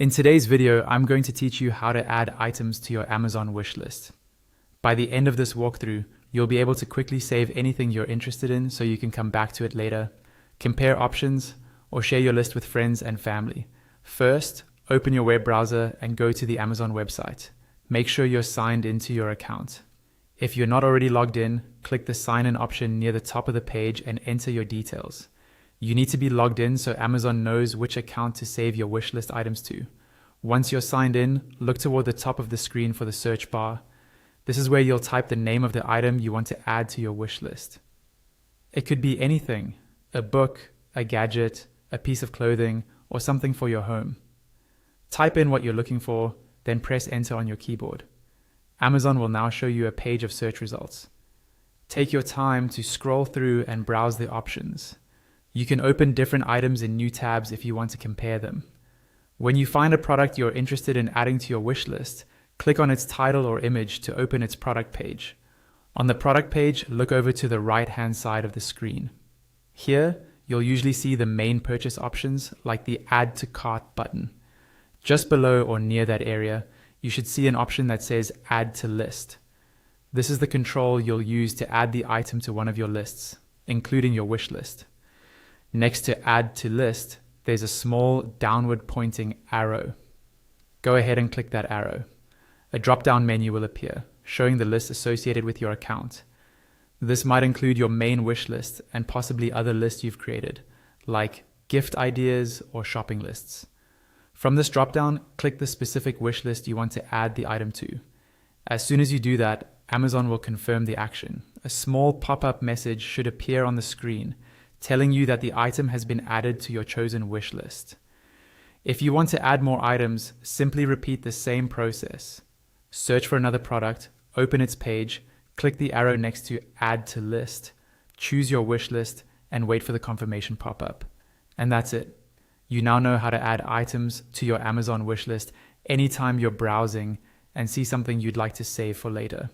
In today's video, I'm going to teach you how to add items to your Amazon wishlist. By the end of this walkthrough, you'll be able to quickly save anything you're interested in so you can come back to it later, compare options, or share your list with friends and family. First, open your web browser and go to the Amazon website. Make sure you're signed into your account. If you're not already logged in, click the sign in option near the top of the page and enter your details. You need to be logged in so Amazon knows which account to save your wishlist items to. Once you're signed in, look toward the top of the screen for the search bar. This is where you'll type the name of the item you want to add to your wishlist. It could be anything: a book, a gadget, a piece of clothing, or something for your home. Type in what you're looking for, then press enter on your keyboard. Amazon will now show you a page of search results. Take your time to scroll through and browse the options. You can open different items in new tabs if you want to compare them. When you find a product you're interested in adding to your wish list, click on its title or image to open its product page. On the product page, look over to the right-hand side of the screen. Here, you'll usually see the main purchase options like the Add to Cart button. Just below or near that area, you should see an option that says Add to List. This is the control you'll use to add the item to one of your lists, including your wish list. Next to Add to List, there's a small downward pointing arrow. Go ahead and click that arrow. A drop-down menu will appear, showing the list associated with your account. This might include your main wish list and possibly other lists you've created, like gift ideas or shopping lists. From this drop-down, click the specific wish list you want to add the item to. As soon as you do that, Amazon will confirm the action. A small pop-up message should appear on the screen, telling you that the item has been added to your chosen wish list. If you want to add more items, simply repeat the same process. Search for another product, open its page, click the arrow next to Add to List, choose your wish list, and wait for the confirmation pop-up. And that's it. You now know how to add items to your Amazon wish list anytime you're browsing and see something you'd like to save for later.